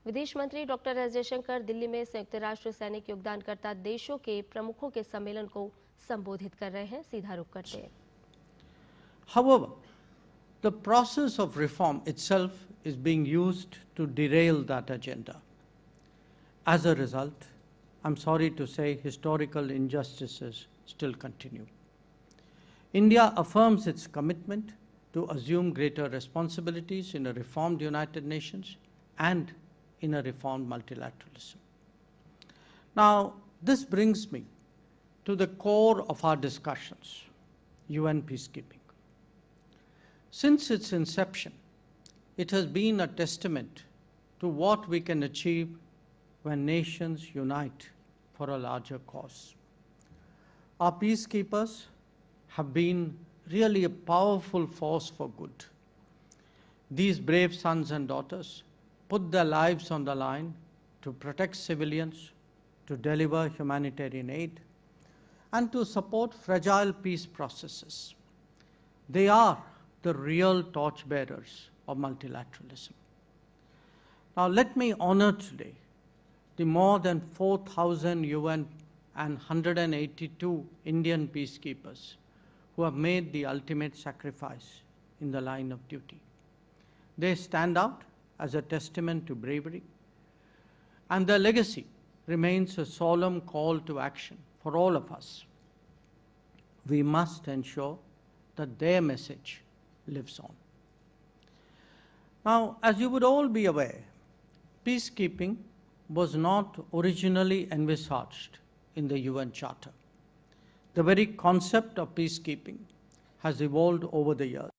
विदेश मंत्री doctor S Jaishankar Delhi में संयुक्त राष्ट्र सैनिक योगदानकर्ता देशों के प्रमुखों के सम्मेलन को संबोधित कर रहे हैं। सीधा रुख करते हैं। However, the process of reform itself is being used to derail that agenda. As a result, I'm sorry to say historical injustices still continue. India affirms its commitment to assume greater responsibilities in a reformed United Nations and in a reformed multilateralism. Now, this brings me to the core of our discussions, UN peacekeeping. Since its inception, it has been a testament to what we can achieve when nations unite for a larger cause. Our peacekeepers have been really a powerful force for good. These brave sons and daughters put their lives on the line to protect civilians, to deliver humanitarian aid, and to support fragile peace processes. They are the real torchbearers of multilateralism. Now, let me honor today the more than 4,000 UN and 182 Indian peacekeepers who have made the ultimate sacrifice in the line of duty. They stand out as a testament to bravery, and their legacy remains a solemn call to action for all of us. We must ensure that their message lives on. Now, as you would all be aware, peacekeeping was not originally envisaged in the UN Charter. The very concept of peacekeeping has evolved over the years.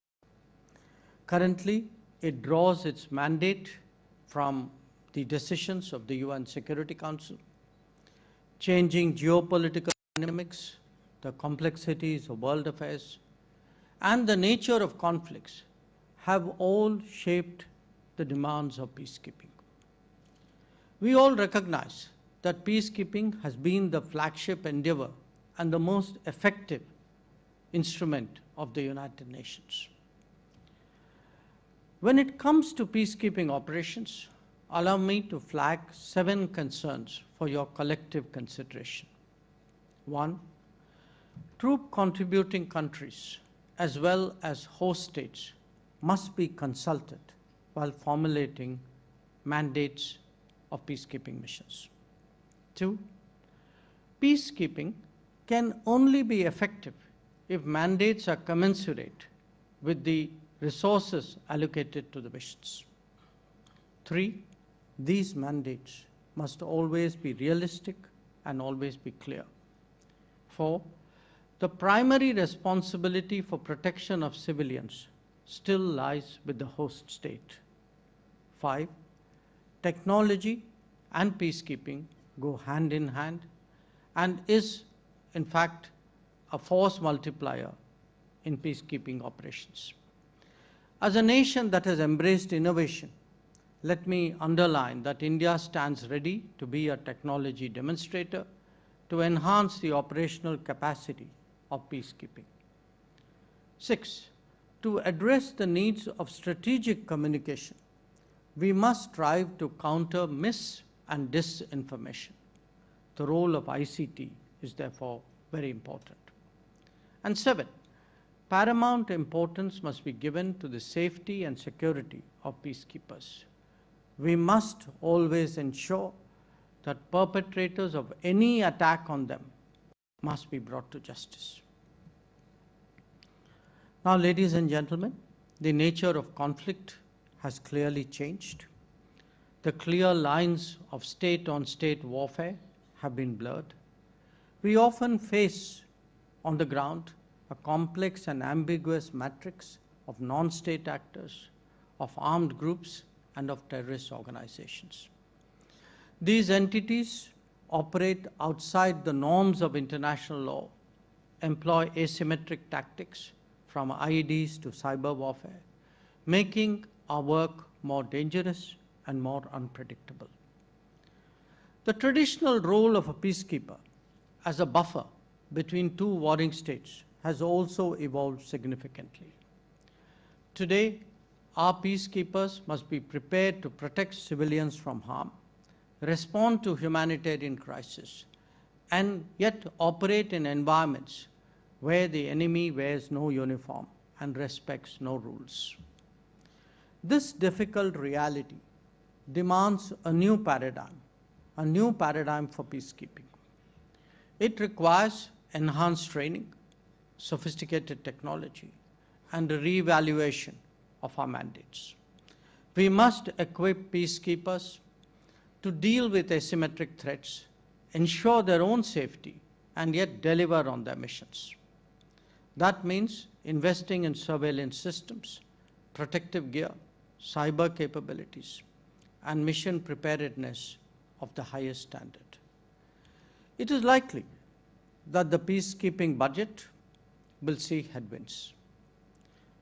Currently, it draws its mandate from the decisions of the UN Security Council, changing geopolitical dynamics, the complexities of world affairs, and the nature of conflicts have all shaped the demands of peacekeeping. We all recognize that peacekeeping has been the flagship endeavor and the most effective instrument of the United Nations. When it comes to peacekeeping operations, allow me to flag 7 concerns for your collective consideration. 1, troop contributing countries as well as host states must be consulted while formulating mandates of peacekeeping missions. 2, peacekeeping can only be effective if mandates are commensurate with the resources allocated to the missions. 3, these mandates must always be realistic and always be clear. 4, the primary responsibility for protection of civilians still lies with the host state. 5, technology and peacekeeping go hand in hand and is, in fact, a force multiplier in peacekeeping operations. As a nation that has embraced innovation, let me underline that India stands ready to be a technology demonstrator to enhance the operational capacity of peacekeeping. 6, to address the needs of strategic communication, we must strive to counter mis- and disinformation. The role of ICT is therefore very important. And 7, paramount importance must be given to the safety and security of peacekeepers. We must always ensure that perpetrators of any attack on them must be brought to justice. Now, ladies and gentlemen, the nature of conflict has clearly changed. The clear lines of state-on-state warfare have been blurred. We often face on the ground a complex and ambiguous matrix of non-state actors, of armed groups, and of terrorist organizations. These entities operate outside the norms of international law, employ asymmetric tactics from IEDs to cyber warfare, making our work more dangerous and more unpredictable. The traditional role of a peacekeeper as a buffer between two warring states has also evolved significantly. Today, our peacekeepers must be prepared to protect civilians from harm, respond to humanitarian crises, and yet operate in environments where the enemy wears no uniform and respects no rules. This difficult reality demands a new paradigm for peacekeeping. It requires enhanced training, sophisticated technology, and a re-evaluation of our mandates. We must equip peacekeepers to deal with asymmetric threats, ensure their own safety, and yet deliver on their missions. That means investing in surveillance systems, protective gear, cyber capabilities, and mission preparedness of the highest standard. It is likely that the peacekeeping budget will see headwinds.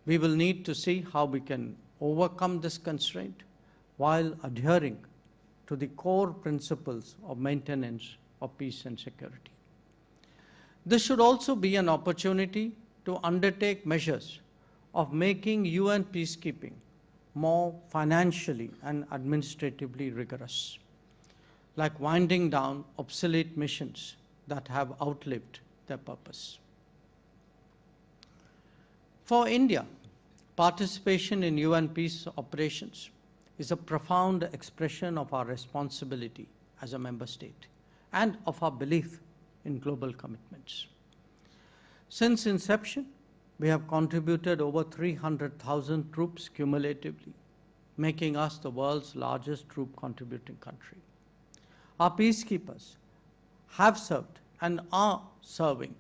We will need to see how we can overcome this constraint while adhering to the core principles of maintenance of peace and security. This should also be an opportunity to undertake measures of making UN peacekeeping more financially and administratively rigorous, like winding down obsolete missions that have outlived their purpose. For India, participation in UN peace operations is a profound expression of our responsibility as a member state and of our belief in global commitments. Since inception, we have contributed over 300,000 troops cumulatively, making us the world's largest troop contributing country. Our peacekeepers have served and are serving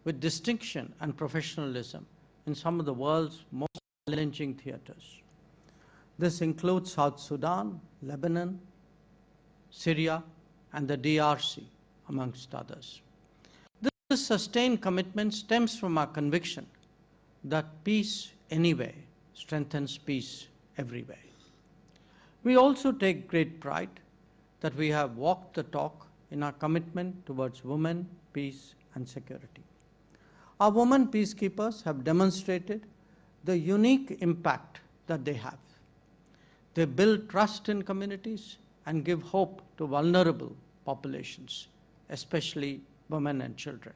with distinction and professionalism in some of the world's most challenging theaters. This includes South Sudan, Lebanon, Syria, and the DRC, amongst others. This sustained commitment stems from our conviction that peace anywhere strengthens peace everywhere. We also take great pride that we have walked the talk in our commitment towards women, peace, and security. Our women peacekeepers have demonstrated the unique impact that they have. They build trust in communities and give hope to vulnerable populations, especially women and children.